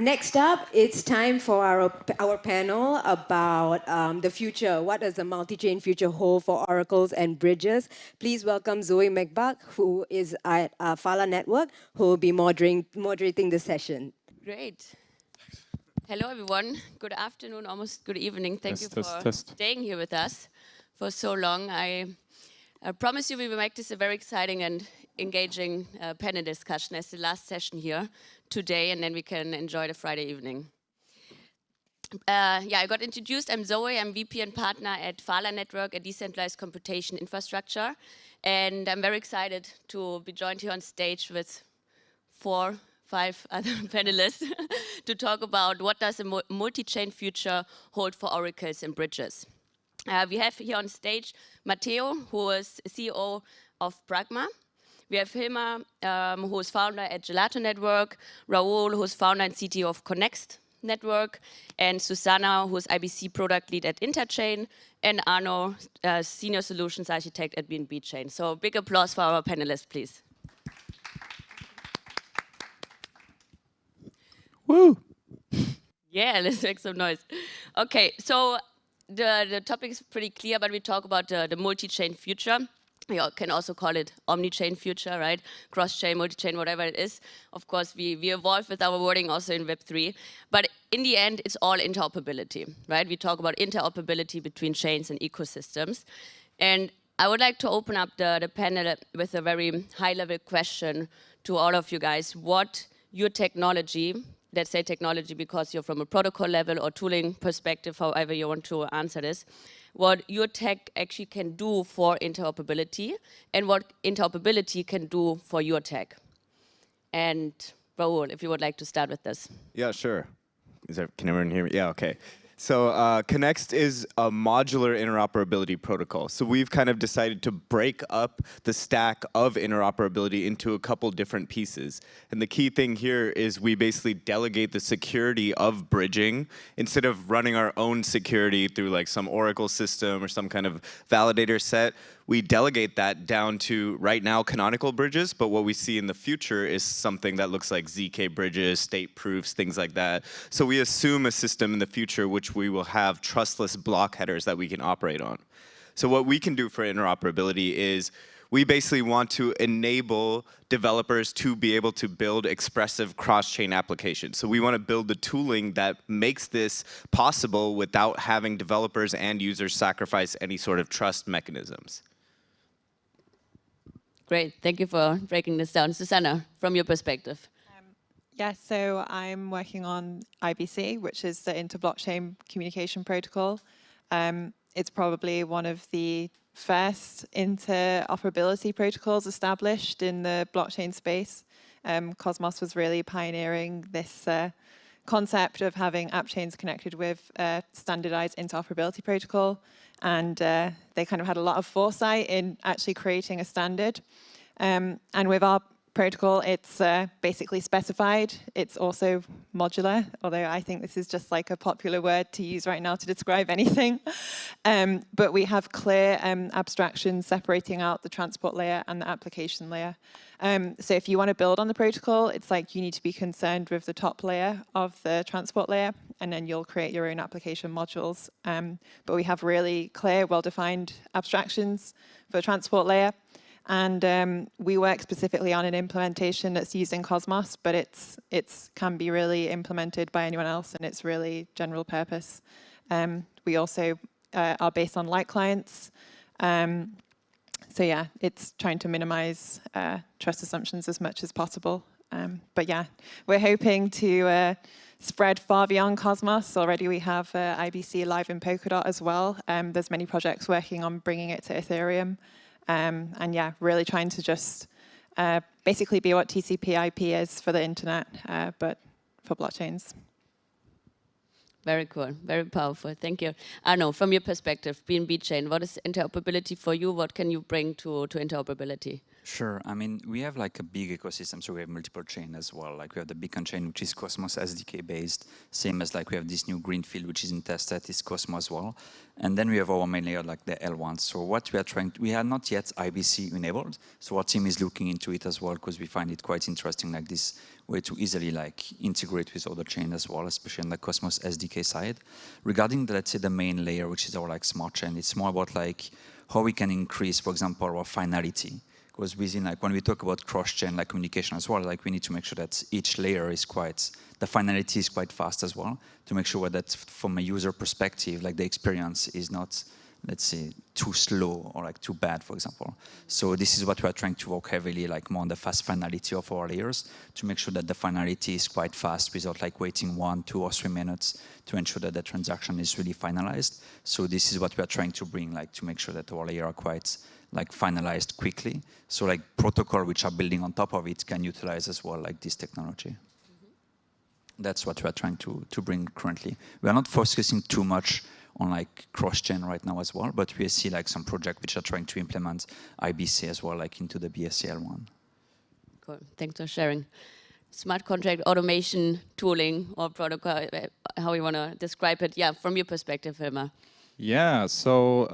Next up, it's time for our panel about the future. What does the multi-chain future hold for oracles and bridges? Please welcome Zoe McBuck, who is at Fala Network, who will be moderating the session. Great. Hello, everyone. Good afternoon, almost good evening. Thank you for staying here with us for so long. I promise you we will make this a very exciting and engaging panel discussion as the last session here today, and then we can enjoy the Friday evening. I got introduced. I'm Zoe. I'm VP and partner at Fala Network, a decentralized computation infrastructure. And I'm very excited to be joined here on stage with 5 other panelists to talk about what does a multi-chain future hold for oracles and bridges. We have here on stage Matteo, who is CEO of Pragma. We have Hilma, who is founder at Gelato Network, Raul, who is founder and CTO of Connext Network, and Susanna, who is IBC product lead at Interchain, and Arno, senior solutions architect at BNB Chain. So big applause for our panelists, please. Woo! Yeah, let's make some noise. Okay, so the topic is pretty clear, but we talk about the multi-chain future. You can also call it omni-chain future, right? Cross-chain, multi-chain, whatever it is. Of course, we evolve with our wording also in Web3. But in the end, it's all interoperability, right? We talk about interoperability between chains and ecosystems. And I would like to open up the panel with a very high-level question to all of you guys. What your technology, let's say technology because you're from a protocol level or tooling perspective, however you want to answer this, what your tech actually can do for interoperability and what interoperability can do for your tech. And Raul, if you would like to start with this. Yeah, sure. Can everyone hear me? Yeah, okay. So Connext is a modular interoperability protocol. So we've kind of decided to break up the stack of interoperability into a couple different pieces. And the key thing here is we basically delegate the security of bridging instead of running our own security through like some Oracle system or some kind of validator set. We delegate that down to, right now, canonical bridges, but what we see in the future is something that looks like ZK bridges, state proofs, things like that. So we assume a system in the future which we will have trustless block headers that we can operate on. So what we can do for interoperability is we basically want to enable developers to be able to build expressive cross-chain applications. So we want to build the tooling that makes this possible without having developers and users sacrifice any sort of trust mechanisms. Great, thank you for breaking this down. Susanna, from your perspective. Yeah, so I'm working on IBC, which is the inter-blockchain communication protocol. It's probably one of the first interoperability protocols established in the blockchain space. Cosmos was really pioneering this concept of having app chains connected with a standardized interoperability protocol. And they kind of had a lot of foresight in actually creating a standard. And with our protocol, it's basically specified. It's also modular, although I think this is just like a popular word to use right now to describe anything. But we have clear abstractions separating out the transport layer and the application layer. So if you want to build on the protocol, it's like you need to be concerned with the top layer of the transport layer, and then you'll create your own application modules. But we have really clear, well-defined abstractions for the transport layer. And we work specifically on an implementation that's using Cosmos, but it's can be really implemented by anyone else, and it's really general purpose. We also are based on light clients. So yeah, it's trying to minimize trust assumptions as much as possible. But yeah, we're hoping to spread far beyond Cosmos. Already we have IBC live in Polkadot as well. There's many projects working on bringing it to Ethereum. And yeah, really trying to just basically be what TCP/IP is for the internet, but for blockchains. Very cool, very powerful, thank you. Arno, from your perspective, BNB Chain, what is interoperability for you? What can you bring to interoperability? Sure. I mean, we have like a big ecosystem, so we have multiple chain as well. Like we have the Beacon chain, which is Cosmos SDK based, same as like we have this new greenfield, which is in testnet, is Cosmos as well. And then we have our main layer, like the L1. So what we are trying, we are not yet IBC enabled. So our team is looking into it as well, because we find it quite interesting, like this way to easily like integrate with other chain as well, especially on the Cosmos SDK side. Regarding the, let's say the main layer, which is our like smart chain, it's more about like how we can increase, for example, our finality. Because within, like, when we talk about cross-chain like communication as well, like we need to make sure that each layer is quite, the finality is quite fast as well, to make sure that from a user perspective, like the experience is not, let's say, too slow or like too bad, for example. So this is what we are trying to work heavily, like more on the fast finality of our layers, to make sure that the finality is quite fast without like waiting 1, 2, or 3 minutes to ensure that the transaction is really finalized. So this is what we are trying to bring, like to make sure that our layer are quite like finalized quickly. So like protocol which are building on top of it can utilize as well like this technology. That's what we are trying to bring currently. We are not focusing too much on like cross-chain right now as well, but we see like some projects which are trying to implement IBC as well, like into the BSCL one. Cool. Thanks for sharing. Smart contract automation tooling or protocol, how you want to describe it? Yeah, from your perspective, Hilmar. Yeah, so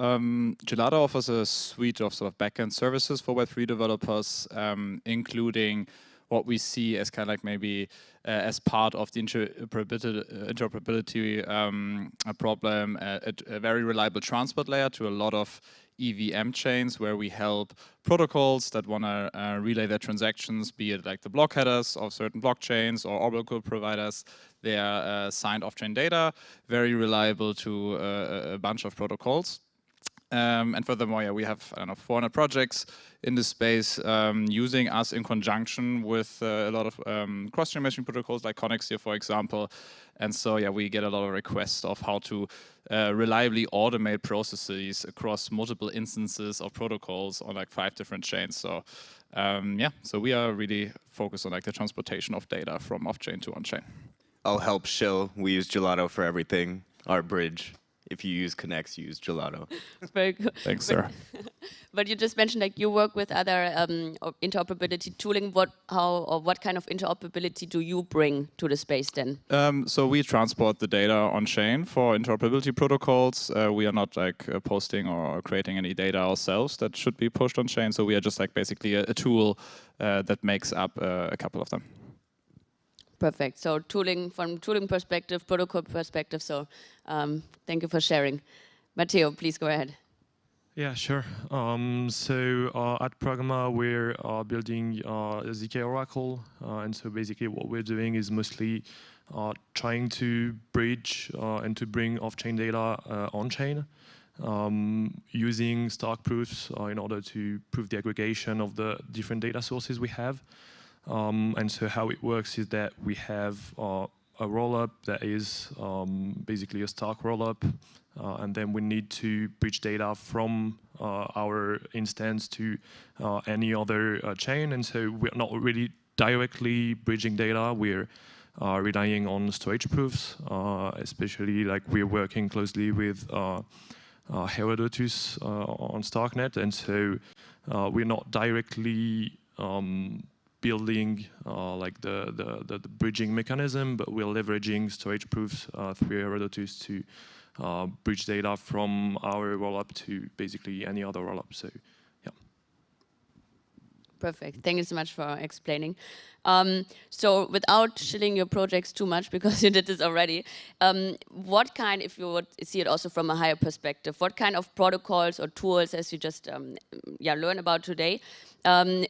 Gelato offers a suite of sort of backend services for Web3 developers, including what we see as kind of like maybe as part of the interoperability problem, a very reliable transport layer to a lot of EVM chains, where we help protocols that want to relay their transactions, be it like the block headers of certain blockchains or oracle providers, their signed off-chain data, very reliable to a bunch of protocols. And furthermore, yeah, we have, I don't know, 400 projects in this space using us in conjunction with a lot of cross-chain meshing protocols like Connexia, for example. And so, yeah, we get a lot of requests of how to reliably automate processes across multiple instances of protocols on like 5 different chains. So, yeah, so we are really focused on like the transportation of data from off-chain to on-chain. I'll help show. We use Gelato for everything. Our bridge. If you use Connects, use Gelato. Very good. Thanks, sir. But you just mentioned like you work with other interoperability tooling. What kind of interoperability do you bring to the space then? So we transport the data on chain for interoperability protocols. We are not like posting or creating any data ourselves that should be pushed on chain. So we are just like basically a tool that makes up a couple of them. Perfect. So tooling from tooling perspective, protocol perspective. So thank you for sharing. Matteo, please go ahead. Yeah, sure. At Pragma, we're building a ZK Oracle. And so basically what we're doing is mostly trying to bridge and to bring off-chain data on-chain, using Stark proofs in order to prove the aggregation of the different data sources we have. And so how it works is that we have a rollup that is basically a Stark rollup, and then we need to bridge data from our instance to any other chain. And so we're not really directly bridging data. We're relying on storage proofs, especially like we're working closely with Herodotus on Starknet. And so we're not directly building like the bridging mechanism, but we're leveraging storage proofs through Herodotus to bridge data from our rollup to basically any other rollup. So, yeah. Perfect. Thank you so much for explaining. So without shilling your projects too much, because you did this already, what kind, if you would see it also from a higher perspective, what kind of protocols or tools, as you just learn about today,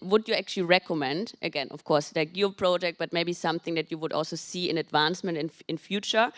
would you actually recommend, again, of course, like your project, but maybe something that you would also see in advancement in future,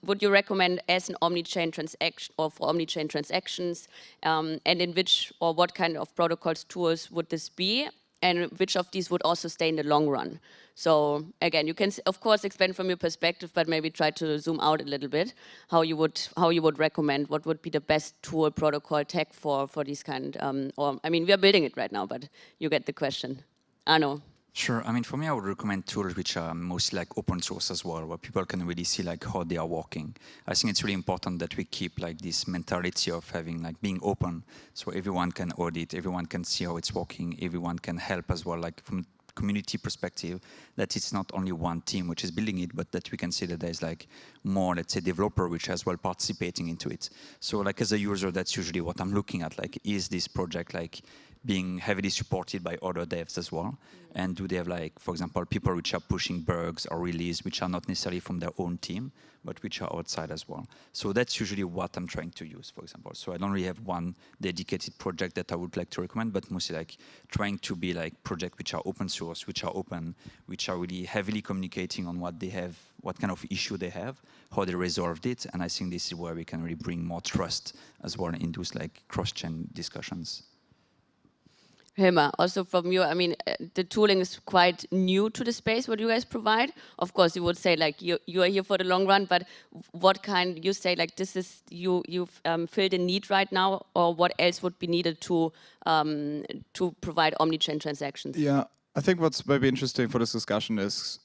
would you recommend as an omni-chain transaction or for omni-chain transactions, and in which or what kind of protocols, tools would this be? And which of these would also stay in the long run? So again, you can of course expand from your perspective, but maybe try to zoom out a little bit. How you would recommend? What would be the best tool, protocol, tech for these kind? Or I mean, we are building it right now, but you get the question. Arno. Sure. I mean, for me, I would recommend tools which are mostly like open source as well, where people can really see like how they are working. I think it's really important that we keep like this mentality of having like being open, so everyone can audit, everyone can see how it's working, everyone can help as well, like from community perspective, that it's not only one team which is building it, but that we can see that there's like more, let's say, developer which as well participating into it. So like as a user, that's usually what I'm looking at, like, is this project like being heavily supported by other devs as well? And do they have like, for example, people which are pushing bugs or release which are not necessarily from their own team, but which are outside as well? So that's usually what I'm trying to use, for example. So I don't really have one dedicated project that I would like to recommend, but mostly like trying to be like projects which are open source, which are open, which are really heavily communicating on what they have, what kind of issue they have, how they resolved it. And I think this is where we can really bring more trust as well in those like cross-chain discussions. Hilma, also from you, I mean, the tooling is quite new to the space, what you guys provide. Of course, you would say like you are here for the long run, but what kind, you say like this is, you've filled a need right now, or what else would be needed to provide omni-chain transactions? Yeah, I think what's maybe interesting for this discussion is,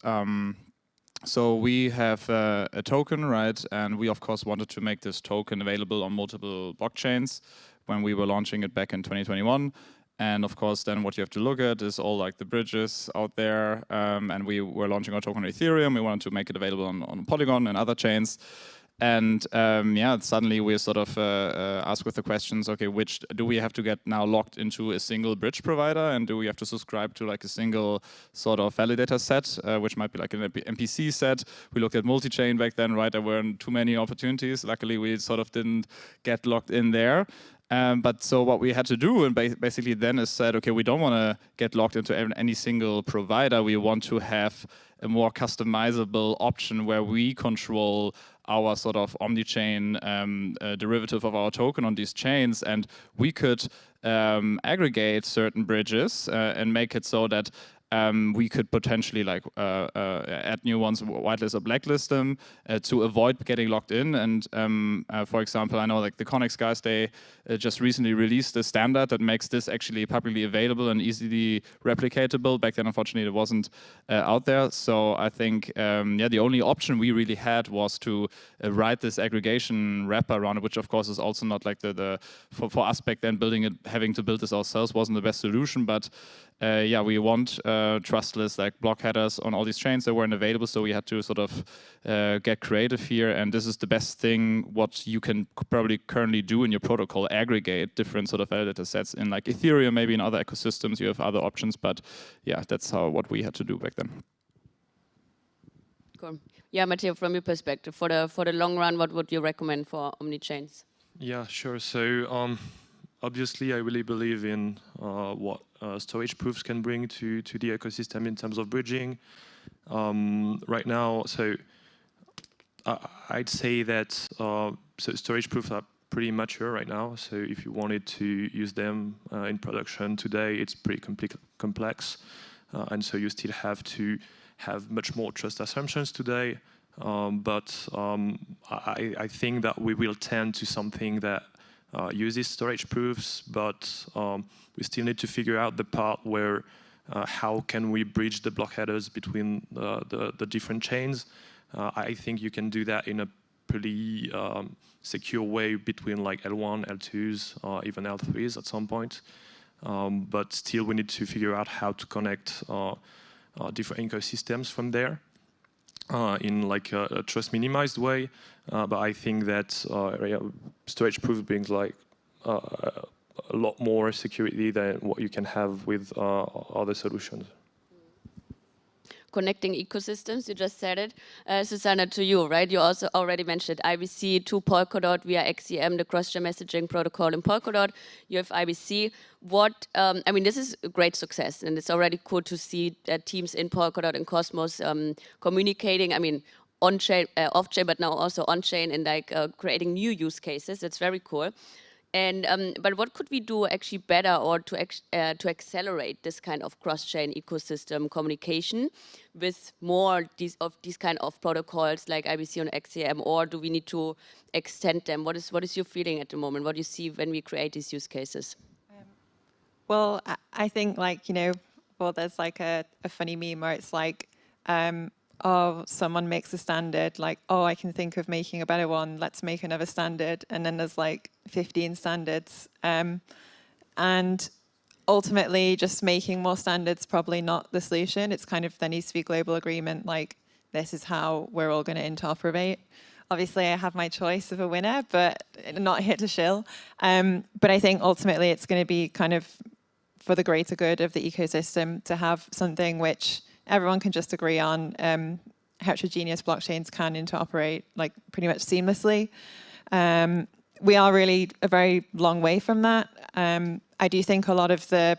so we have a token, right? And we of course wanted to make this token available on multiple blockchains when we were launching it back in 2021. And of course, then what you have to look at is all like the bridges out there. And we were launching our token on Ethereum. We wanted to make it available on Polygon and other chains. And yeah, suddenly we're sort of asked with the questions, okay, which do we have to get now locked into a single bridge provider? And do we have to subscribe to like a single sort of validator set, which might be like an MPC set? We looked at multi-chain back then, right? There weren't too many opportunities. Luckily, we sort of didn't get locked in there. But so what we had to do, and basically then is said, okay, we don't want to get locked into any single provider. We want to have a more customizable option where we control our sort of omni-chain derivative of our token on these chains, and we could aggregate certain bridges and make it so that we could potentially like add new ones, whitelist or blacklist them to avoid getting locked in. And for example, I know like the Connex guys, they just recently released a standard that makes this actually publicly available and easily replicatable. Back then, unfortunately, it wasn't out there. So I think, yeah, the only option we really had was to write this aggregation wrapper around it, which of course is also not like for us back then, building it, having to build this ourselves wasn't the best solution. But yeah, we want trustless like block headers on all these chains that weren't available, so we had to sort of get creative here. And this is the best thing what you can probably currently do in your protocol: aggregate different sort of validator sets in like Ethereum, maybe in other ecosystems you have other options. But yeah, that's what we had to do back then. Cool. Yeah, Matteo, from your perspective, for the long run, what would you recommend for omni-chains? Yeah, sure. So obviously, I really believe in what storage proofs can bring to the ecosystem in terms of bridging. Right now, so I'd say that so storage proofs are pretty mature right now. So if you wanted to use them in production today, it's pretty complex. And so you still have to have much more trust assumptions today. But I think that we will tend to something that uses storage proofs, but we still need to figure out the part where how can we bridge the block headers between the different chains. I think you can do that in a pretty secure way between like L1, L2s, or even L3s at some point. But still we need to figure out how to connect different ecosystems from there. In like a trust minimized way, but I think that storage proof brings like a lot more security than what you can have with other solutions. Connecting ecosystems, you just said it. Susanna, to you, right? You also already mentioned IBC to Polkadot via XCM, the cross-chain messaging protocol in Polkadot. You have IBC. What, I mean, this is a great success, and it's already cool to see that teams in Polkadot and Cosmos communicating, I mean, on-chain, off-chain, but now also on-chain, and like creating new use cases. That's very cool. And but what could we do actually better, or to accelerate this kind of cross-chain ecosystem communication with more of these kind of protocols like IBC and XCM, or do we need to extend them? What is your feeling at the moment? What do you see when we create these use cases? Well, I think, like, you know, or there's like a funny meme where it's like, oh, someone makes a standard, like, oh, I can think of making a better one, let's make another standard. And then there's like 15 standards. And ultimately, just making more standards probably not the solution. It's kind of, there needs to be global agreement, like, this is how we're all going to interoperate. Obviously, I have my choice of a winner, but not here to shill. But I think ultimately it's going to be kind of for the greater good of the ecosystem to have something which everyone can just agree on. Heterogeneous blockchains can interoperate like pretty much seamlessly. We are really a very long way from that. I do think a lot of the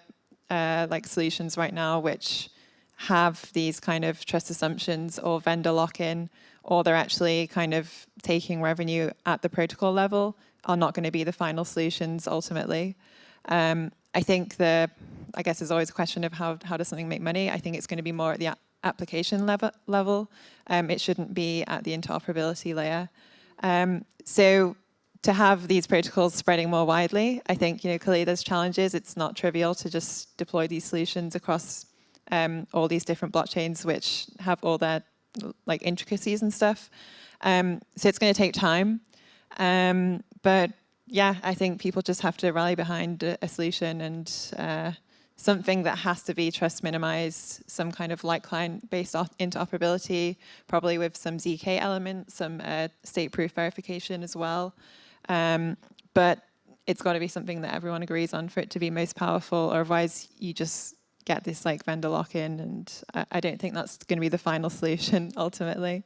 like solutions right now which have these kind of trust assumptions or vendor lock-in, or they're actually kind of taking revenue at the protocol level, are not going to be the final solutions ultimately. I think I guess there's always a question of how does something make money. I think it's going to be more at the application level. It shouldn't be at the interoperability layer. So to have these protocols spreading more widely, I think, clearly there's challenges. It's not trivial to just deploy these solutions across all these different blockchains, which have all their like intricacies and stuff. So it's going to take time. But yeah, I think people just have to rally behind a solution and something that has to be trust minimized, some kind of like client-based interoperability, probably with some ZK elements, some state proof verification as well. But it's got to be something that everyone agrees on for it to be most powerful, or otherwise you just get this like vendor lock-in, and I don't think that's going to be the final solution ultimately.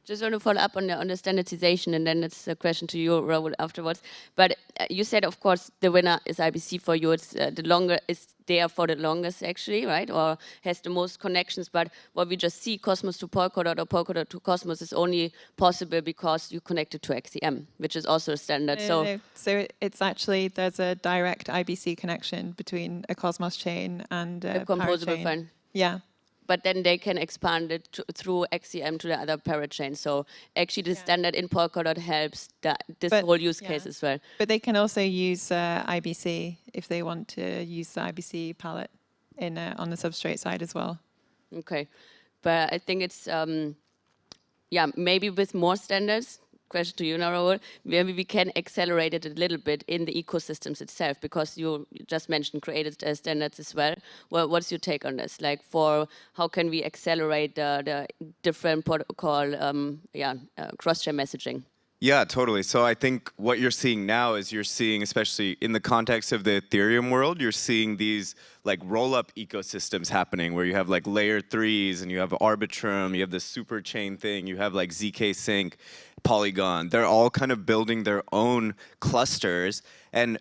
Just want to follow up on the standardization, and then it's a question to you, Raul, afterwards. But you said, of course, the winner is IBC for you. It's it's there for the longest, actually, right? Or has the most connections. But what we just see, Cosmos to Polkadot or Polkadot to Cosmos, is only possible because you connect it to XCM, which is also a standard. No. So it's actually, there's a direct IBC connection between a Cosmos chain and a composable parachain. file. Yeah. But then they can expand it through XCM to the other parachain. So actually the standard in Polkadot helps this whole use case as well. But they can also use IBC if they want to use the IBC palette on the substrate side as well. Okay. But I think it's, yeah, maybe with more standards, question to you now, Raul, maybe we can accelerate it a little bit in the ecosystems itself, because you just mentioned created standards as well. Well, what's your take on this? Like, for how can we accelerate the different protocol, cross-chain messaging? Yeah, totally. So I think what you're seeing now is you're seeing, especially in the context of the Ethereum world, you're seeing these like roll-up ecosystems happening where you have like layer 3s and you have Arbitrum, you have the super chain thing, you have like ZK Sync, Polygon. They're all kind of building their own clusters. And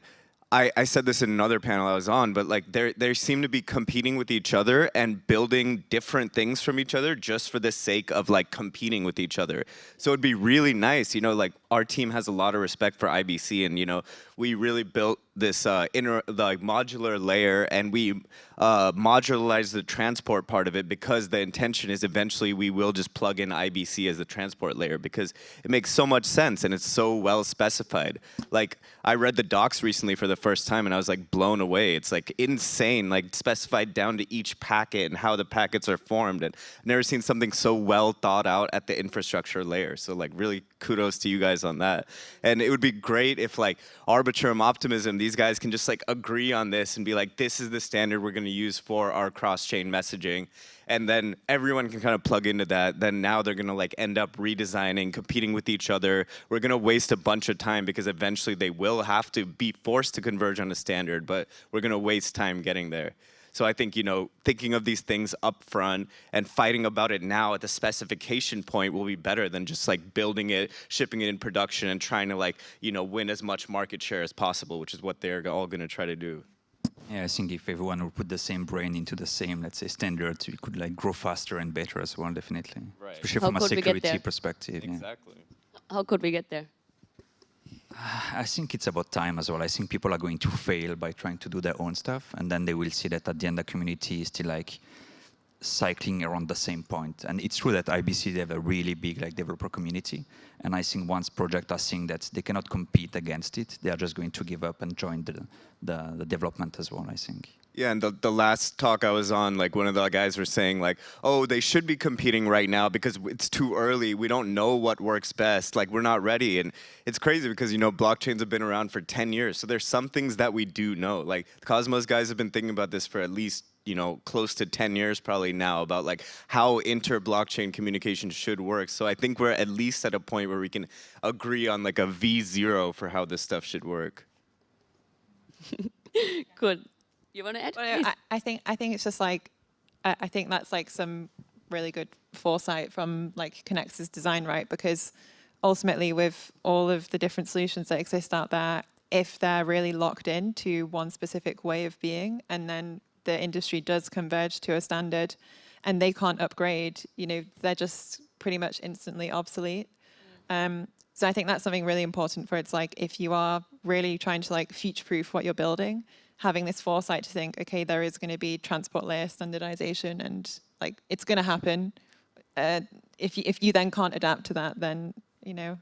I said this in another panel I was on, but like they seem to be competing with each other and building different things from each other just for the sake of like competing with each other. So it'd be really nice, like our team has a lot of respect for IBC, and we really built this modular layer, and we modularized the transport part of it, because the intention is eventually we will just plug in IBC as the transport layer, because it makes so much sense and it's so well specified. Like, I read the docs recently for the first time and I was like blown away. It's like insane, like specified down to each packet and how the packets are formed. And I've never seen something so well thought out at the infrastructure layer. So like really kudos to you guys on that. And it would be great if like Arbitrum, Optimism, these guys can just like agree on this and be like, this is the standard we're going to use for our cross-chain messaging. And then everyone can kind of plug into that. Then now they're going to like end up redesigning, competing with each other. We're going to waste a bunch of time because eventually they will have to be forced to converge on a standard, but we're going to waste time getting there. So I think, thinking of these things up front and fighting about it now at the specification point will be better than just like building it, shipping it in production, and trying to like, win as much market share as possible, which is what they're all going to try to do. Yeah, I think if everyone would put the same brain into the same, let's say, standards, we could like grow faster and better as well, definitely. Right. Especially How from a could we get security there? perspective. Exactly. Yeah. How could we get there? I think it's about time as well. I think people are going to fail by trying to do their own stuff, and then they will see that at the end the community is still like cycling around the same point. And it's true that IBC, they have a really big like developer community, and I think once projects are seeing that they cannot compete against it, they are just going to give up and join the development as well, I think. Yeah, and the last talk I was on, like one of the guys were saying like, oh, they should be competing right now because it's too early. We don't know what works best. Like we're not ready. And it's crazy because, you know, blockchains have been around for 10 years. So there's some things that we do know. Like Cosmos guys have been thinking about this for at least, you know, close to 10 years probably now about like how inter-blockchain communication should work. So I think we're at least at a point where we can agree on like a V0 for how this stuff should work. Good. You want to add? Well, Please. I think it's just like I think that's like some really good foresight from like Connex's design, right? Because ultimately, with all of the different solutions that exist out there, if they're really locked in to one specific way of being, and then the industry does converge to a standard, and they can't upgrade, you know, they're just pretty much instantly obsolete. So I think that's something really important for it's like if you are really trying to like future-proof what you're building, having this foresight to think, okay, there is going to be transport layer standardization and like it's going to happen. If you then can't adapt to that, then, you know.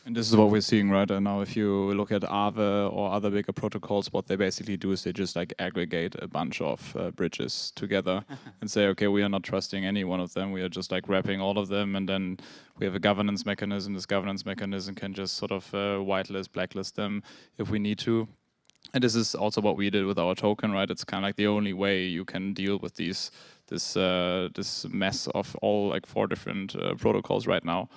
And this is what we're seeing right now. If you look at Aave or other bigger protocols, what they basically do is they just like aggregate a bunch of bridges together and say, okay, we are not trusting any one of them. We are just like wrapping all of them, and then we have a governance mechanism. This governance mechanism can just sort of whitelist, blacklist them if we need to. And this is also what we did with our token, right? It's kind of like the only way you can deal with this mess of all like 4 different protocols right now.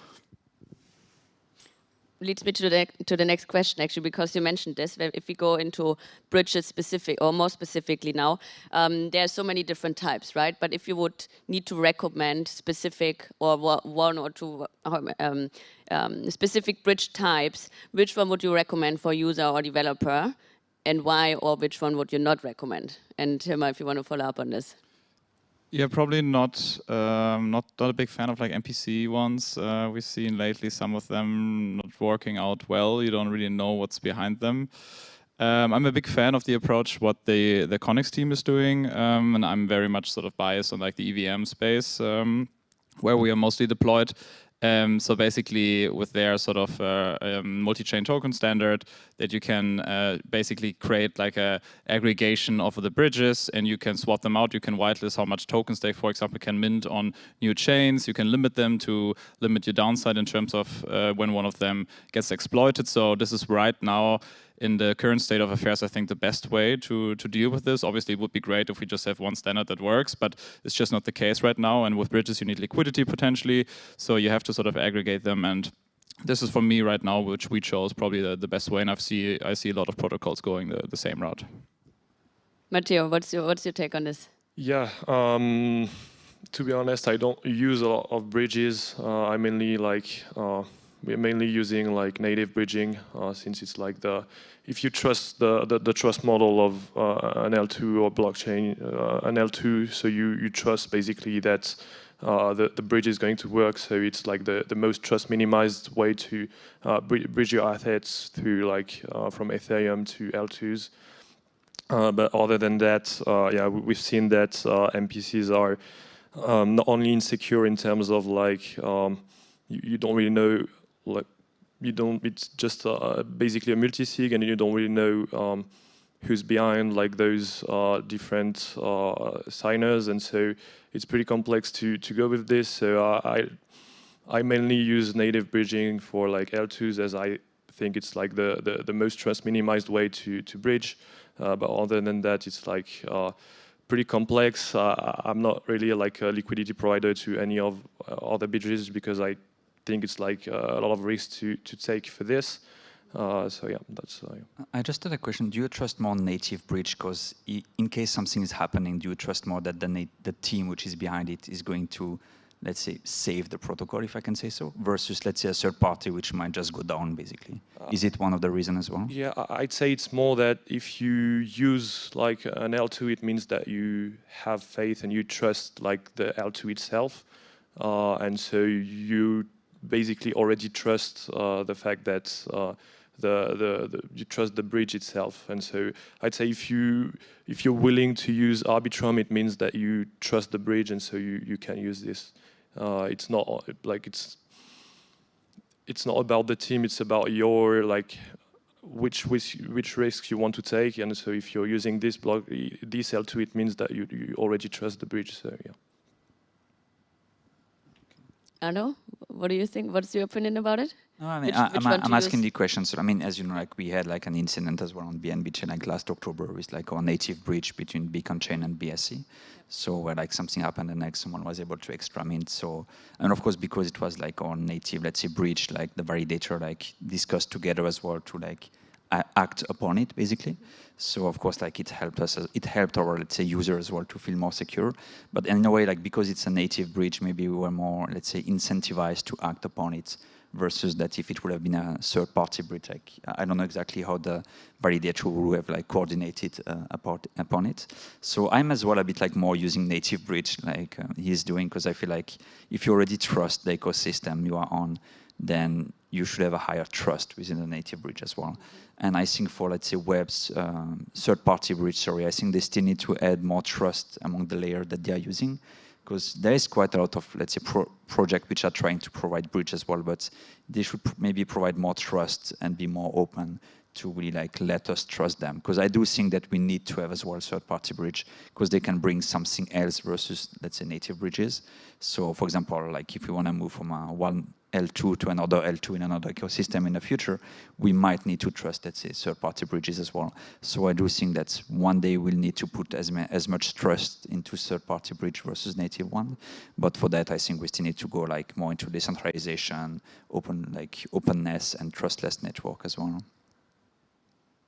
Leads me to the next question, actually, because you mentioned this. If we go into bridges specific, or more specifically now, there are so many different types, right? But if you would need to recommend specific or one or two specific bridge types, which one would you recommend for user or developer, and why, or which one would you not recommend? And Hilma, if you want to follow up on this. Yeah, probably not. Not a big fan of like NPC ones. We've seen lately some of them not working out well. You don't really know what's behind them. I'm a big fan of the approach what the Connex team is doing, and I'm very much sort of biased on like the EVM space, where we are mostly deployed. So basically, with their sort of multi-chain token standard, that you can basically create like a aggregation of the bridges, and you can swap them out. You can whitelist how much tokens they, for example, can mint on new chains. You can limit them to limit your downside in terms of when one of them gets exploited. So this is right now, in the current state of affairs, I think the best way to deal with this. Obviously, it would be great if we just have one standard that works, but it's just not the case right now. And with bridges, you need liquidity potentially, so you have to sort of aggregate them. And this is for me right now, which we chose, probably the best way. And I see a lot of protocols going the same route. Matteo, what's your take on this? Yeah, to be honest, I don't use a lot of bridges. I mainly like we're mainly using like native bridging since it's like if you trust the trust model of an L2 or blockchain, an L2, so you trust basically that the bridge is going to work. So it's like the most trust minimized way to bridge your assets through like from Ethereum to L2s. But other than that, yeah, we've seen that MPCs are not only insecure in terms of like you don't really know, like it's just basically a multi-sig, and you don't really know who's behind like those different signers, and so it's pretty complex to go with this. So I mainly use native bridging for like L2s, as I think it's like the most trust minimized way to bridge. But other than that, it's like pretty complex. I'm not really like a liquidity provider to any of other bridges because I think it's like a lot of risk to take for this. So yeah, that's. I just had a question. Do you trust more native bridge? Because in case something is happening, do you trust more that the team which is behind it is going to, let's say, save the protocol, if I can say so, versus, let's say, a third party which might just go down, basically? Is it one of the reasons as well? Yeah, I'd say it's more that if you use like an L2, it means that you have faith and you trust like the L2 itself. And so you basically already trust the fact that you trust the bridge itself. And so I'd say if you're willing to use Arbitrum, it means that you trust the bridge, and so you can use this. It's not like it's not about the team. It's about your like which risks you want to take, and so if you're using this block, this L2, it means that you already trust the bridge. So yeah. Arno, what do you think? What's your opinion about it? No, I mean, Which one to I'm asking use? the question. So, I mean, as you know, like we had like an incident as well on BNB chain like last October with like our native bridge between Beacon chain and BSC. So where like something happened and like someone was able to extra mint. So, and of course, because it was like our native, let's say, bridge, like the validator like discussed together as well to like act upon it basically. So of course, like it helped us, it helped our, let's say, user as well to feel more secure. But in a way, like because it's a native bridge, maybe we were more, let's say, incentivized to act upon it versus that if it would have been a third-party bridge. Like I don't know exactly how the validator would have like coordinated upon it. So I'm as well a bit like more using native bridge like he's doing, because I feel like if you already trust the ecosystem you are on, then you should have a higher trust within the native bridge as well. And I think for, let's say, web's third-party bridge, sorry, I think they still need to add more trust among the layer that they are using, because there is quite a lot of, let's say, projects which are trying to provide bridge as well, but they should maybe provide more trust and be more open to really like let us trust them. Because I do think that we need to have as well third-party bridge, because they can bring something else versus, let's say, native bridges. So for example, like if we want to move from one L2 to another L2 in another ecosystem in the future, we might need to trust, let's say, third-party bridges as well. So I do think that one day we'll need to put as much trust into third-party bridge versus native one. But for that, I think we still need to go like more into decentralization, openness, and trustless network as well.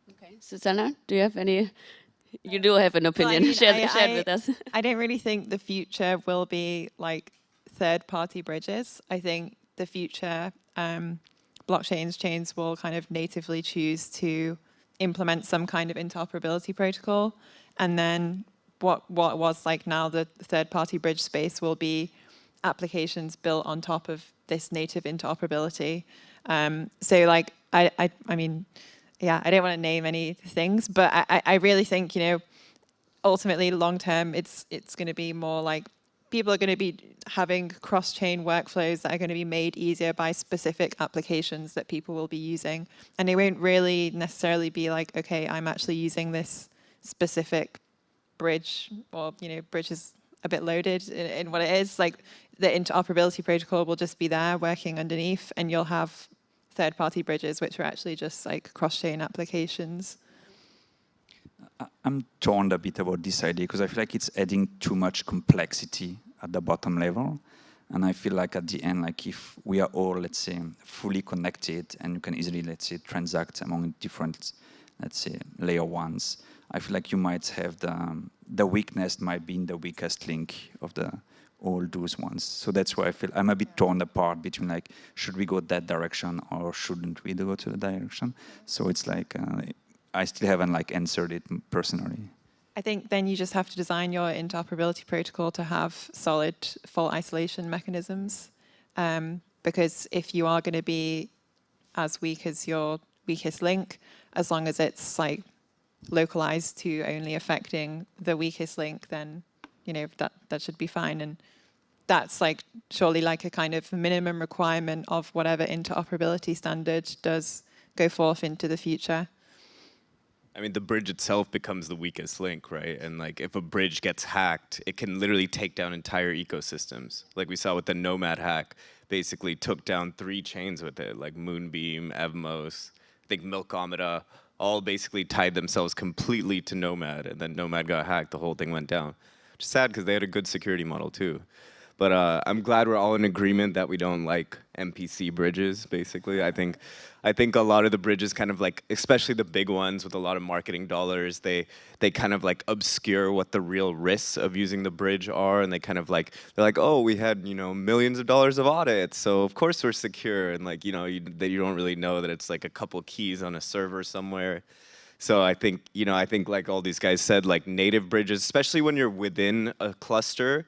Okay, Susanna, do you have any? You do have an opinion. Well, I mean, share it with us. I don't really think the future will be like third-party bridges. I think the future chains will kind of natively choose to implement some kind of interoperability protocol, and then what was like now the third-party bridge space will be applications built on top of this native interoperability. So like I mean, yeah, I don't want to name any things, but I really think, you know, ultimately long term it's going to be more like people are going to be having cross-chain workflows that are going to be made easier by specific applications that people will be using, and they won't really necessarily be like, okay, I'm actually using this specific bridge, or, you know, bridge is a bit loaded in what it is. Like the interoperability protocol will just be there working underneath, and you'll have third-party bridges which are actually just like cross-chain applications. I'm torn a bit about this idea, because I feel like it's adding too much complexity at the bottom level. And I feel like at the end, like if we are all, let's say, fully connected and you can easily, let's say, transact among different, let's say, layer ones, I feel like you might have the weakness might be in the weakest link of all those ones. So that's why I feel I'm a bit torn apart between like, should we go that direction or shouldn't we go to the direction? So it's like, I still haven't like answered it personally. I think then you just have to design your interoperability protocol to have solid fault isolation mechanisms, because if you are going to be as weak as your weakest link, as long as it's like localized to only affecting the weakest link, then, you know, that should be fine. And that's like surely like a kind of minimum requirement of whatever interoperability standard does go forth into the future. I mean, the bridge itself becomes the weakest link, right? And like, if a bridge gets hacked, it can literally take down entire ecosystems. Like we saw with the Nomad hack, basically took down 3 chains with it, like Moonbeam, Evmos, I think Milkomeda, all basically tied themselves completely to Nomad, and then Nomad got hacked, the whole thing went down. Which is sad because they had a good security model too. But I'm glad we're all in agreement that we don't like MPC bridges, basically. I think a lot of the bridges kind of like, especially the big ones with a lot of marketing dollars, they kind of like obscure what the real risks of using the bridge are, and they kind of like, they're like, oh, we had, you know, millions of dollars of audits, so of course we're secure, and like, you know, you don't really know that it's like a couple keys on a server somewhere. So I think, you know, like all these guys said, like native bridges, especially when you're within a cluster,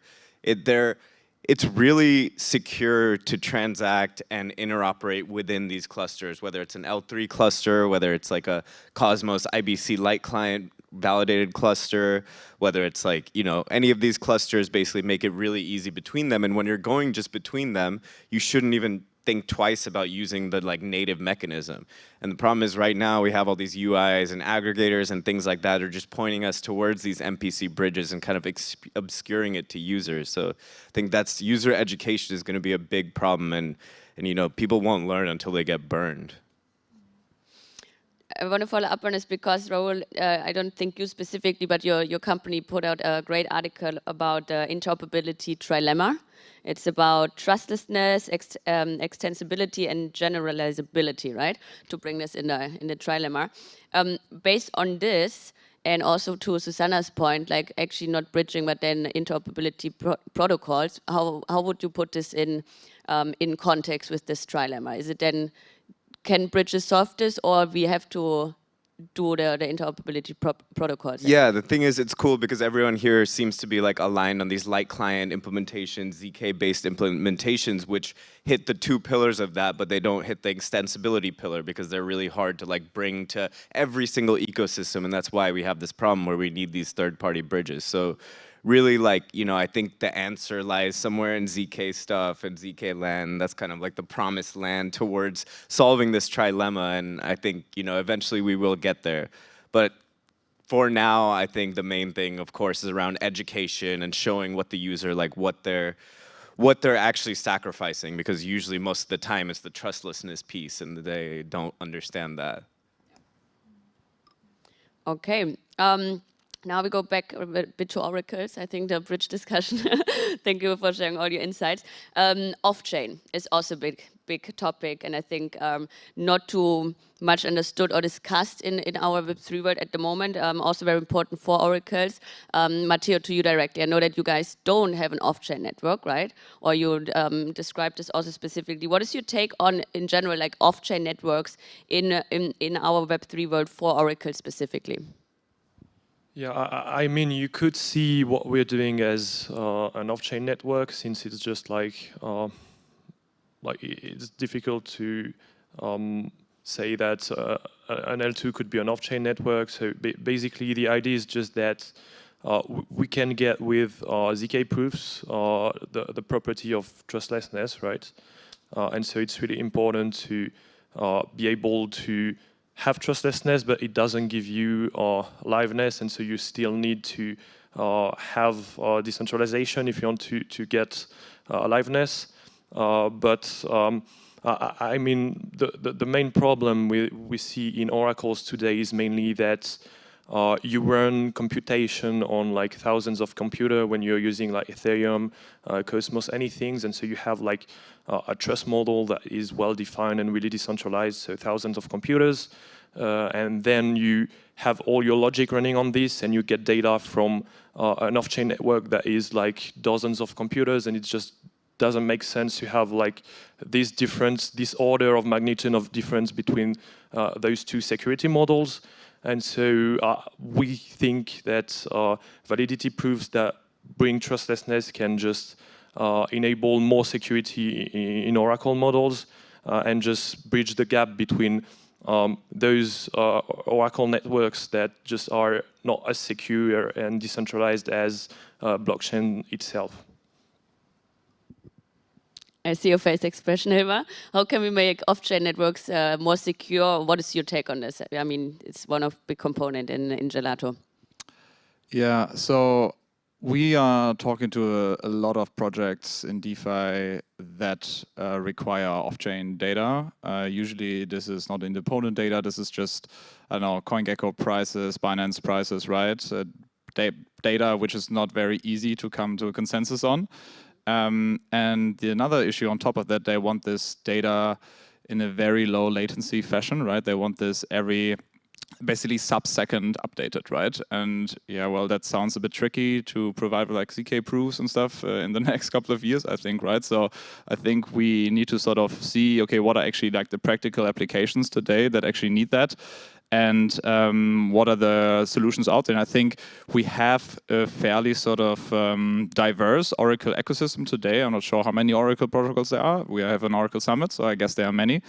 it's really secure to transact and interoperate within these clusters, whether it's an L3 cluster, whether it's like a Cosmos IBC Lite client validated cluster, whether it's like, you know, any of these clusters basically make it really easy between them. And when you're going just between them, you shouldn't even think twice about using the like native mechanism. And the problem is right now we have all these UIs and aggregators and things like that are just pointing us towards these MPC bridges and kind of obscuring it to users. So I think that's user education is going to be a big problem, and you know, people won't learn until they get burned. I want to follow up on this because, Raul, I don't think you specifically, but your company put out a great article about interoperability trilemma. It's about trustlessness, extensibility, and generalizability, right? To bring this in the trilemma. Based on this, and also to Susanna's point, like actually not bridging, but then interoperability protocols, how would you put this in context with this trilemma? Is it then, can bridges solve this, or we have to do the interoperability protocols? Yeah, the thing is, it's cool because everyone here seems to be like aligned on these light client implementations, ZK-based implementations, which hit the two pillars of that, but they don't hit the extensibility pillar because they're really hard to like bring to every single ecosystem, and that's why we have this problem where we need these third-party bridges. So really, like, you know, I think the answer lies somewhere in ZK stuff and ZK land. That's kind of like the promised land towards solving this trilemma, and I think, you know, eventually we will get there. But for now, I think the main thing, of course, is around education and showing what the user, like, what they're actually sacrificing, because usually most of the time it's the trustlessness piece, and they don't understand that. Okay. Now we go back a bit to oracles. I think the bridge discussion. Thank you for sharing all your insights. Off-chain is also a big topic, and I think not too much understood or discussed in our Web3 world at the moment. Also very important for oracles. Matteo, to you directly. I know that you guys don't have an off-chain network, right? Or you described this also specifically. What is your take on, in general, like off-chain networks in our Web3 world for oracles specifically? Yeah, I mean, you could see what we're doing as an off-chain network, since it's just like it's difficult to say that an L2 could be an off-chain network. So basically, the idea is just that we can get with ZK proofs the property of trustlessness, right? And so it's really important to be able to have trustlessness, but it doesn't give you liveness, and so you still need to have decentralization if you want to get liveness. I mean, the main problem we see in oracles today is mainly that you run computation on like thousands of computers when you're using like Ethereum, Cosmos, anything, and so you have like a trust model that is well defined and really decentralized, so thousands of computers, and then you have all your logic running on this, and you get data from an off-chain network that is like dozens of computers, and it just doesn't make sense to have like this difference, this order of magnitude of difference between those two security models. And so we think that validity proofs that bring trustlessness can just enable more security in Oracle models and just bridge the gap between those Oracle networks that just are not as secure and decentralized as blockchain itself. I see your face expression, Hilma. How can we make off-chain networks more secure? What is your take on this? I mean, it's one of big component in Gelato. Yeah, so we are talking to a lot of projects in DeFi that require off-chain data. Usually this is not independent data, this is just, I don't know, CoinGecko prices, Binance prices, right? Data which is not very easy to come to a consensus on. And another issue on top of that, they want this data in a very low latency fashion, right? They want this every basically sub-second updated, right? And yeah, well, that sounds a bit tricky to provide like ZK proofs and stuff in the next couple of years, I think, right? So I think we need to sort of see, okay, what are actually like the practical applications today that actually need that? And what are the solutions out there? And I think we have a fairly sort of diverse Oracle ecosystem today. I'm not sure how many Oracle protocols there are. We have an Oracle Summit, so I guess there are many.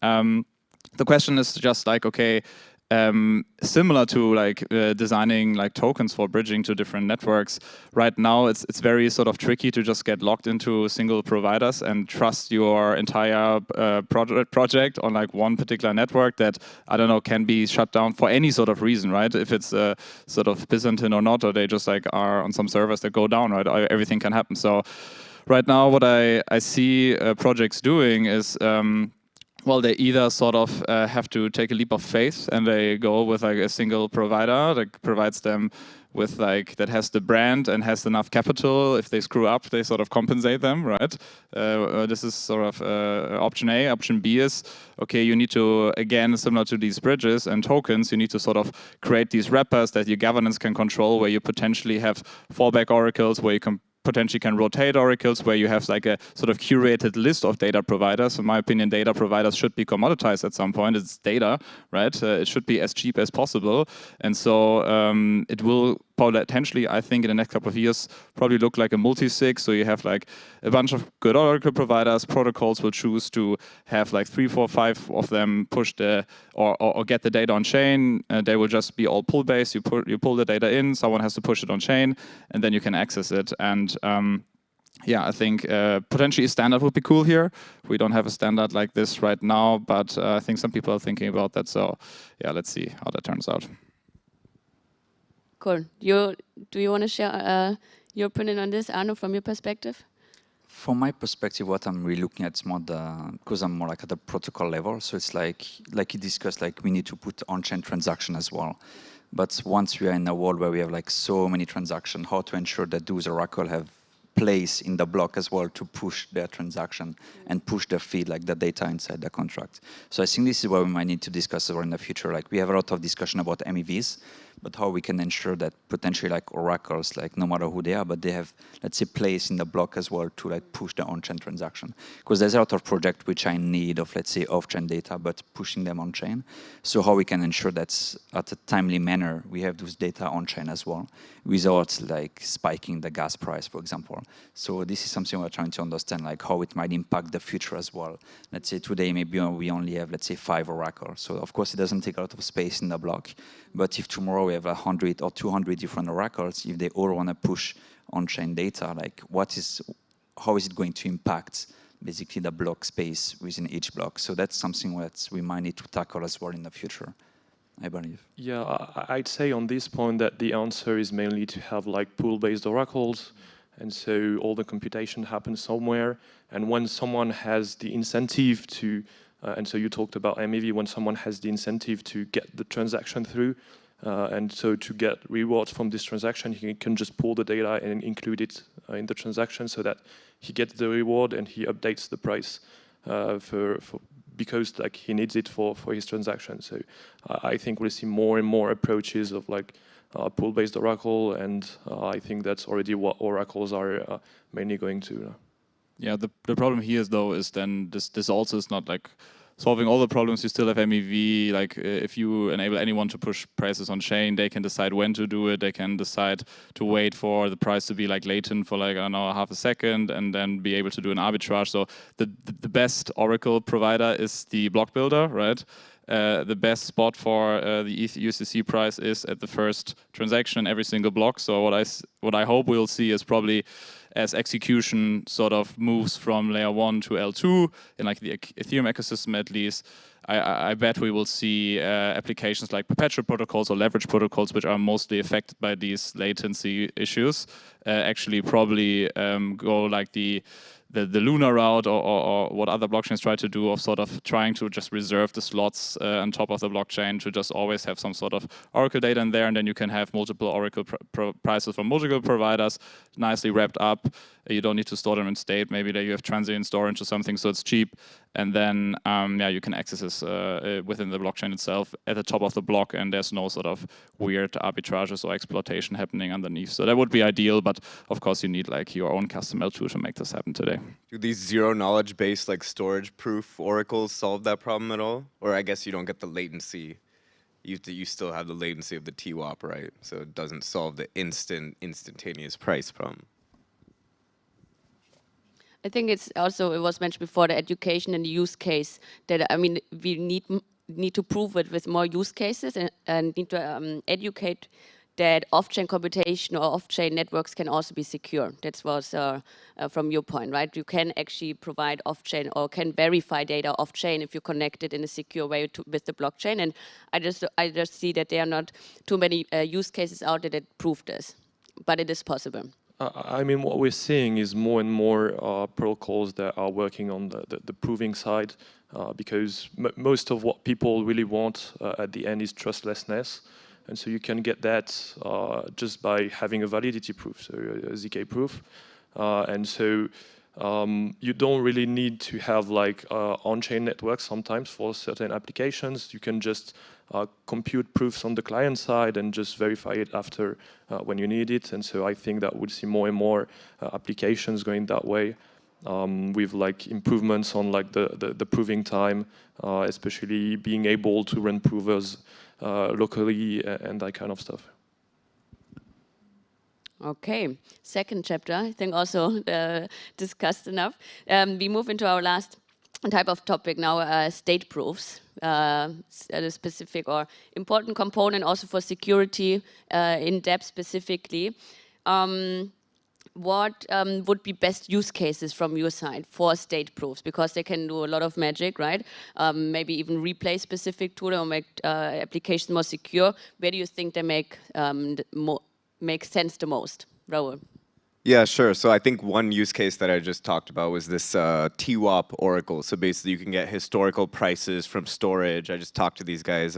The question is just like, okay, similar to like designing like tokens for bridging to different networks. Right now, it's very sort of tricky to just get locked into single providers and trust your entire project on like one particular network that, I don't know, can be shut down for any sort of reason, right? If it's sort of Byzantine or not, or they just like are on some servers that go down, right? Everything can happen. So right now, what I see projects doing is well, they either sort of have to take a leap of faith and they go with like a single provider that provides them with like, that has the brand and has enough capital. If they screw up, they sort of compensate them, right? This is sort of option A. Option B is, okay, you need to, again, similar to these bridges and tokens, you need to sort of create these wrappers that your governance can control, where you potentially have fallback oracles, where you can potentially can rotate oracles, where you have like a sort of curated list of data providers. In my opinion, data providers should be commoditized at some point. It's data, right? It should be as cheap as possible. And so it will potentially, I think, in the next couple of years, probably look like a multi-sig. So you have like a bunch of good oracle providers. Protocols will choose to have like 3, 4, 5 of them push the or get the data on chain. They will just be all pull based. You pull the data in. Someone has to push it on chain, and then you can access it. And yeah, I think potentially a standard would be cool here. We don't have a standard like this right now, but I think some people are thinking about that. So yeah, let's see how that turns out. Cool. Do you want to share your opinion on this, Arno, from your perspective? From my perspective, what I'm really looking at is more because I'm more like at the protocol level. So it's like you discussed, like we need to put on-chain transaction as well. But once we are in a world where we have like so many transactions, how to ensure that those oracles have place in the block as well to push their transaction and push the feed, like the data inside the contract. So I think this is what we might need to discuss over in the future. Like we have a lot of discussion about MEVs, but how we can ensure that potentially like oracles, like no matter who they are, but they have, let's say, place in the block as well to like push the on-chain transaction. Because there's a lot of projects which are in need of, let's say, off-chain data, but pushing them on-chain. So how we can ensure that at a timely manner, we have those data on-chain as well, without like spiking the gas price, for example. So this is something we're trying to understand, like how it might impact the future as well. Let's say today, maybe we only have, let's say, 5 oracles. So of course, it doesn't take a lot of space in the block. But if tomorrow we have 100 or 200 different oracles, if they all want to push on-chain data, like how is it going to impact basically the block space within each block? So that's something that we might need to tackle as well in the future, I believe. Yeah, I'd say on this point that the answer is mainly to have like pool-based oracles. And so all the computation happens somewhere. And when someone has the incentive to, and so you talked about MEV, when someone has the incentive to get the transaction through, and so to get rewards from this transaction, he can just pull the data and include it in the transaction so that he gets the reward and he updates the price because like he needs it for his transaction. So I think we'll see more and more approaches of like pool-based oracle, and I think that's already what oracles are mainly going to. Yeah, the problem here is though is then this also is not like solving all the problems. You still have MEV. Like if you enable anyone to push prices on chain, they can decide when to do it. They can decide to wait for the price to be like latent for like, I don't know, half a second, and then be able to do an arbitrage. So the best Oracle provider is the block builder, right? The best spot for the ETH USDC price is at the first transaction, every single block. So what I hope we'll see is probably as execution sort of moves from layer 1 to L2 in like the Ethereum ecosystem at least, I bet we will see applications like perpetual protocols or leverage protocols, which are mostly affected by these latency issues, actually probably go like the Luna route or what other blockchains try to do of sort of trying to just reserve the slots on top of the blockchain to just always have some sort of Oracle data in there, and then you can have multiple Oracle prices from multiple providers nicely wrapped up. You don't need to store them in state. Maybe you have transient storage or something, so it's cheap. And then, yeah, you can access this within the blockchain itself at the top of the block, and there's no sort of weird arbitrages or exploitation happening underneath. So that would be ideal, but of course you need like your own custom L2 to make this happen today. Do these zero knowledge based like storage proof oracles solve that problem at all? Or I guess you don't get the latency. You still have the latency of the TWAP, right? So it doesn't solve the instantaneous price problem. I think it's also, it was mentioned before, the education and the use case that, I mean, we need need to prove it with more use cases and need to educate that off-chain computation or off-chain networks can also be secure. That was from your point, right? You can actually provide off-chain or can verify data off-chain if you connect it in a secure way with the blockchain. And I just see that there are not too many use cases out there that prove this, but it is possible. I mean, what we're seeing is more and more protocols that are working on the proving side, because most of what people really want at the end is trustlessness. And so you can get that just by having a validity proof, so a ZK proof. And so you don't really need to have like on-chain networks sometimes for certain applications. You can just compute proofs on the client side and just verify it after when you need it. And so I think that we'll see more and more applications going that way, with like improvements on like the proving time, especially being able to run provers locally and that kind of stuff. Okay, second chapter, I think also discussed enough. We move into our last type of topic now, state proofs, a specific or important component also for security in depth specifically. What would be best use cases from your side for state proofs? Because they can do a lot of magic, right? Maybe even replace specific tool or make applications more secure. Where do you think they make sense the most, Raoul? Yeah, sure. So I think one use case that I just talked about was this TWAP Oracle. So basically you can get historical prices from storage. I just talked to these guys,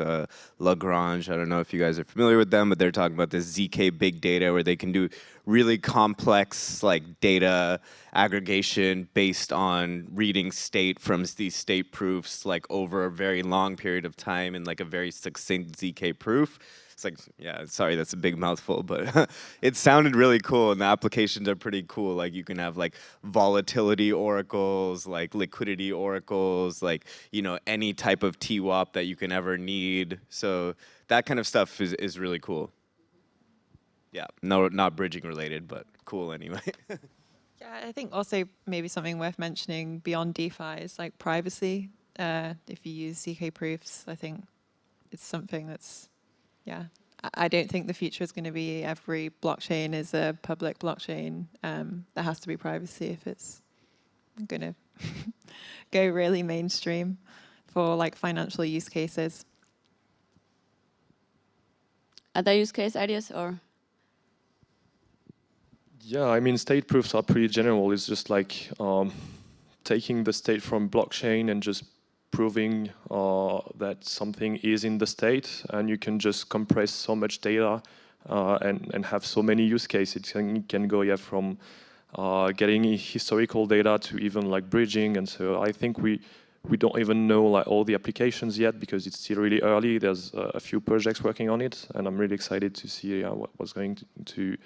Lagrange. I don't know if you guys are familiar with them, but they're talking about this ZK big data where they can do really complex like data aggregation based on reading state from these state proofs like over a very long period of time in like a very succinct ZK proof. It's like, yeah, sorry, that's a big mouthful, but it sounded really cool, and the applications are pretty cool. Like you can have like volatility oracles, like liquidity oracles, like, you know, any type of TWAP that you can ever need. So that kind of stuff is really cool. Yeah, no, not bridging related, but cool anyway. Yeah, I think also maybe something worth mentioning beyond DeFi is like privacy. If you use ZK proofs, I think it's something that's, yeah. I don't think the future is going to be every blockchain is a public blockchain. There has to be privacy if it's going to go really mainstream for like financial use cases. Other use case ideas or? Yeah, I mean, state proofs are pretty general. It's just like taking the state from blockchain and just proving that something is in the state, and you can just compress so much data and have so many use cases. It can go from getting historical data to even like bridging. And so I think we don't even know like all the applications yet because it's still really early. There's a few projects working on it, and I'm really excited to see what's going to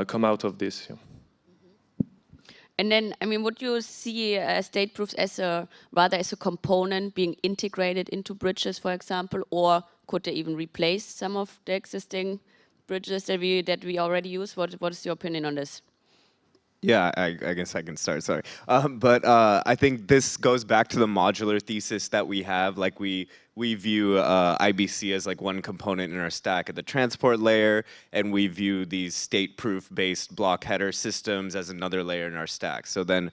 come out of this. Yeah. And then, I mean, would you see state proofs as rather as a component being integrated into bridges, for example, or could they even replace some of the existing bridges that we already use? What is your opinion on this? Yeah, I guess I can start, sorry. But I think this goes back to the modular thesis that we have. Like we view IBC as like one component in our stack at the transport layer, and we view these state-proof-based block header systems as another layer in our stack. So then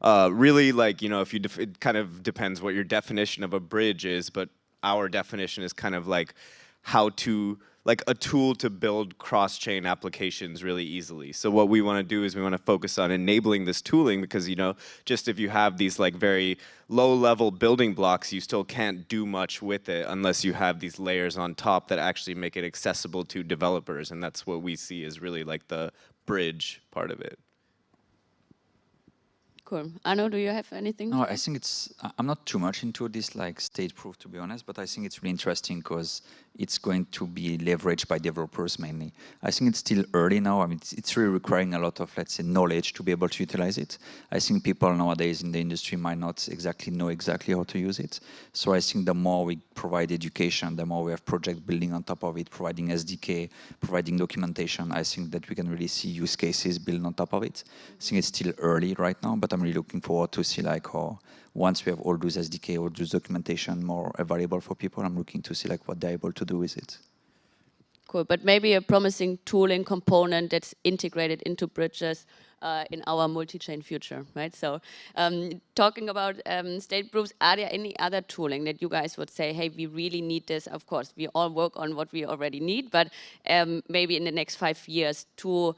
really, like, you know, if you it kind of depends what your definition of a bridge is, but our definition is kind of like how to, like a tool to build cross-chain applications really easily. So what we want to do is we want to focus on enabling this tooling because, you know, just if you have these like very low-level building blocks, you still can't do much with it unless you have these layers on top that actually make it accessible to developers. And that's what we see as really like the bridge part of it. Cool. Arno, do you have anything? No, I think I'm not too much into this like state proof, to be honest, but I think it's really interesting because it's going to be leveraged by developers mainly. I think it's still early now. I mean, it's really requiring a lot of, let's say, knowledge to be able to utilize it. I think people nowadays in the industry might not exactly know exactly how to use it. So I think the more we provide education, the more we have project building on top of it, providing SDK, providing documentation, I think that we can really see use cases built on top of it. I think it's still early right now, but I'm really looking forward to see like how once we have all those SDK or those documentation more available for people, I'm looking to see like what they're able to do with it. Cool, but maybe a promising tooling component that's integrated into bridges in our multi-chain future, right? So talking about state proofs, are there any other tooling that you guys would say, hey, we really need this? Of course, we all work on what we already need, but maybe in the next 5 years to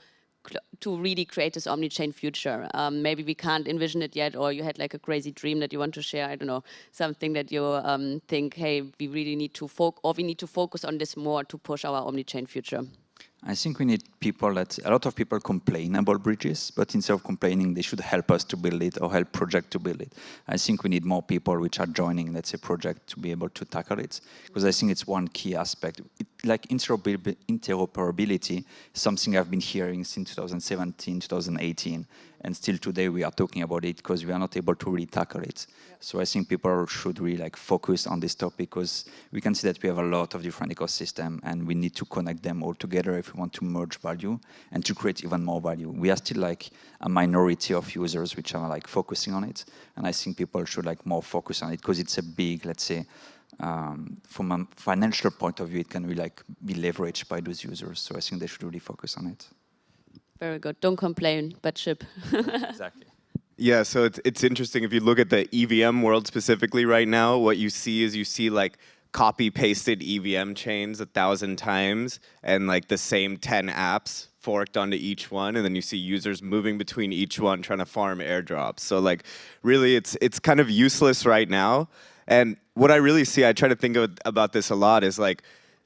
really create this omni-chain future. Maybe we can't envision it yet, or you had like a crazy dream that you want to share, I don't know, something that you think, hey, we really need to focus on this more to push our omni-chain future. I think we need people that, a lot of people complain about bridges, but instead of complaining, they should help us to build it or help project to build it. I think we need more people which are joining, let's say, project to be able to tackle it, because I think it's one key aspect. Like interoperability, something I've been hearing since 2017, 2018, and still today we are talking about it because we are not able to really tackle it. Yep. So I think people should really like focus on this topic, because we can see that we have a lot of different ecosystems and we need to connect them all together if we want to merge value and to create even more value. We are still like a minority of users which are like focusing on it, and I think people should like more focus on it because it's a big, let's say, from a financial point of view, it can really like be leveraged by those users. So I think they should really focus on it. Very good. Don't complain, but ship. Exactly. Yeah, so it's interesting if you look at the EVM world specifically right now, what you see like copy-pasted EVM chains 1,000 times and like the same 10 apps forked onto each one, and then you see users moving between each one trying to farm airdrops. So like really it's kind of useless right now. And what I really see, I try to think about this a lot, is like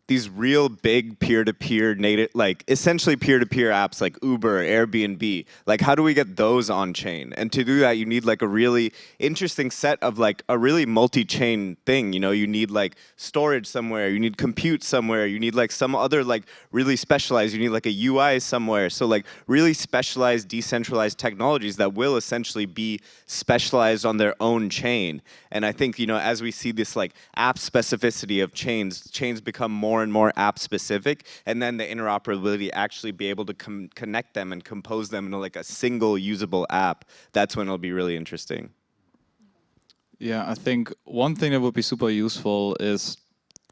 these real big peer-to-peer native, like essentially peer-to-peer apps like Uber, Airbnb, like how do we get those on chain? And to do that, you need like a really interesting set of like a really multi-chain thing. You know, you need like storage somewhere, you need compute somewhere, you need like some other like really specialized, you need like a UI somewhere. So like really specialized, decentralized technologies that will essentially be specialized on their own chain. And I think, you know, as we see this like app specificity of chains become more and more app specific, and then the interoperability actually be able to connect them and compose them into like a single usable app, that's when it'll be really interesting. Yeah, I think one thing that would be super useful is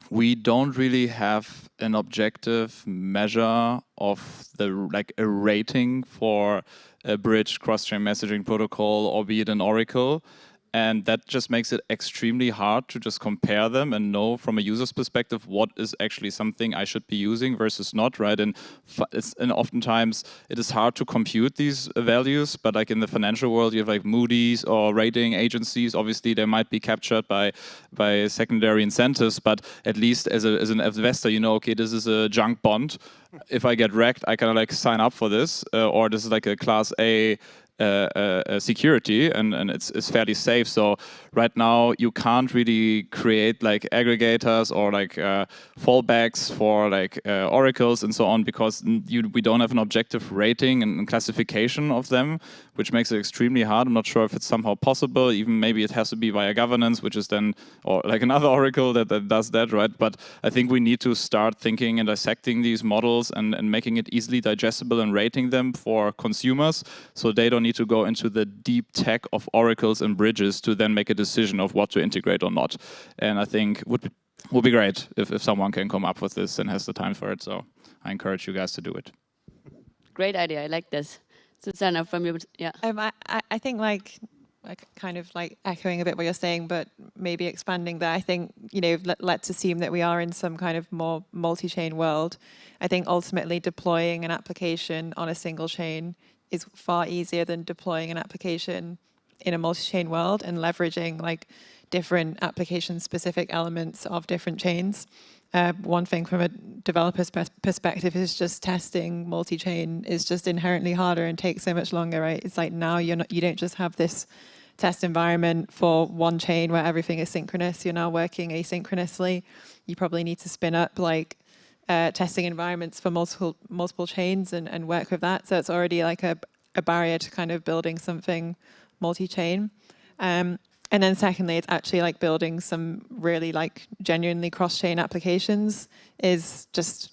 we don't really have an objective measure of the like a rating for a bridge cross-chain messaging protocol, or be it an Oracle. And that just makes it extremely hard to just compare them and know from a user's perspective what is actually something I should be using versus not, right? And oftentimes it is hard to compute these values, but like in the financial world, you have like Moody's or rating agencies. Obviously, they might be captured by secondary incentives, but at least as an investor, you know, okay, this is a junk bond. If I get wrecked, I can like sign up for this, or this is like a class A security, and it's fairly safe. So right now you can't really create like aggregators or like fallbacks for like oracles and so on, because we don't have an objective rating and classification of them, which makes it extremely hard. I'm not sure if it's somehow possible. Even maybe it has to be via governance, which is then, or like another oracle that does that, right? But I think we need to start thinking and dissecting these models and making it easily digestible and rating them for consumers, so they don't need to go into the deep tech of oracles and bridges to then make a decision of what to integrate or not. And I think would be great if someone can come up with this and has the time for it. So I encourage you guys to do it. Great idea. I like this. Susanna, from your, yeah. I think like kind of like echoing a bit what you're saying, but maybe expanding that. I think, you know, let's assume that we are in some kind of more multi-chain world. I think ultimately deploying an application on a single chain is far easier than deploying an application in a multi-chain world and leveraging like different application-specific elements of different chains. One thing from a developer's perspective is just testing multi-chain is just inherently harder and takes so much longer, right? It's like now you don't just have this test environment for one chain where everything is synchronous. You're now working asynchronously. You probably need to spin up like testing environments for multiple chains and work with that. So it's already like a barrier to kind of building something multi-chain. And then secondly, it's actually like building some really like genuinely cross-chain applications is just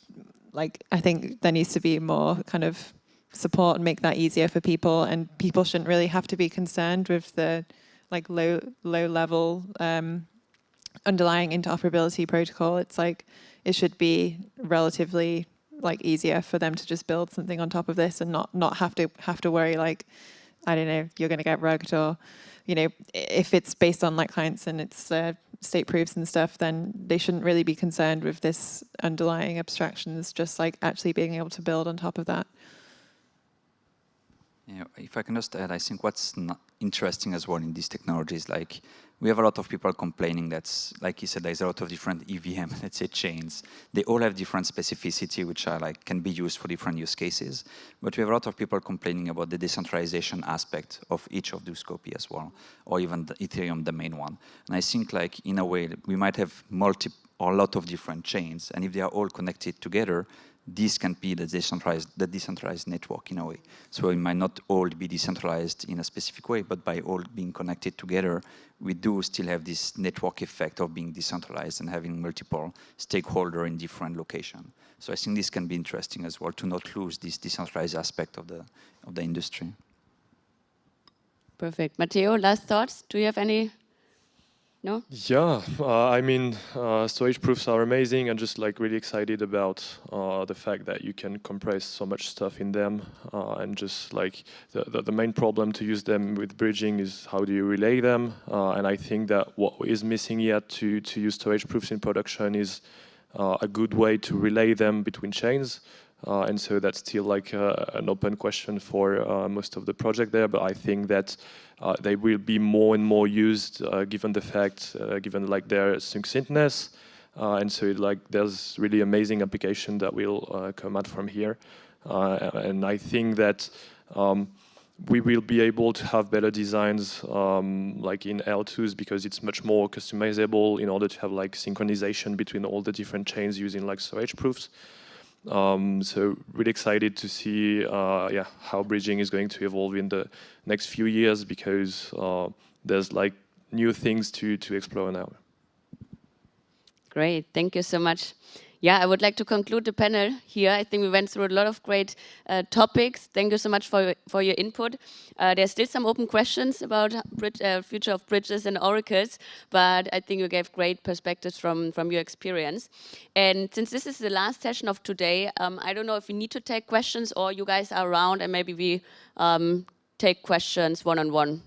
like, I think there needs to be more kind of support and make that easier for people. And people shouldn't really have to be concerned with the like low level underlying interoperability protocol. It's like it should be relatively like easier for them to just build something on top of this and not have to worry like, I don't know, you're going to get rugged, or you know, if it's based on like clients and it's state proofs and stuff, then they shouldn't really be concerned with this underlying abstractions, just like actually being able to build on top of that. Yeah, if I can just add, I think what's interesting as well in these technologies, like we have a lot of people complaining that, like you said, there's a lot of different EVM, let's say, chains. They all have different specificity, which are like can be used for different use cases. But we have a lot of people complaining about the decentralization aspect of each of those copy as well, or even the Ethereum, the main one. And I think, like in a way, we might have a lot of different chains, and if they are all connected together, this can be the decentralized network in a way. So it might not all be decentralized in a specific way, but by all being connected together, we do still have this network effect of being decentralized and having multiple stakeholders in different locations. So I think this can be interesting as well, to not lose this decentralized aspect of the industry. Perfect. Matteo, last thoughts? Do you have any? No? Yeah, I mean, storage proofs are amazing. I'm just like really excited about the fact that you can compress so much stuff in them, and just like the main problem to use them with bridging is how do you relay them? And I think that what is missing yet to use storage proofs in production is a good way to relay them between chains. And so that's still like an open question for most of the project there, but I think that they will be more and more used given the fact, given like their succinctness, and so like there's really amazing application that will come out from here, and I think that we will be able to have better designs like in L2s, because it's much more customizable in order to have like synchronization between all the different chains using like storage proofs. So really excited to see how bridging is going to evolve in the next few years, because there's like new things to explore now. Great, thank you so much. Yeah, I would like to conclude the panel here. I think we went through a lot of great topics. Thank you so much for your input. There's still some open questions about future of bridges and oracles, but I think you gave great perspectives from your experience. And since this is the last session of today, I don't know if we need to take questions or you guys are around and maybe we take questions one-on-one.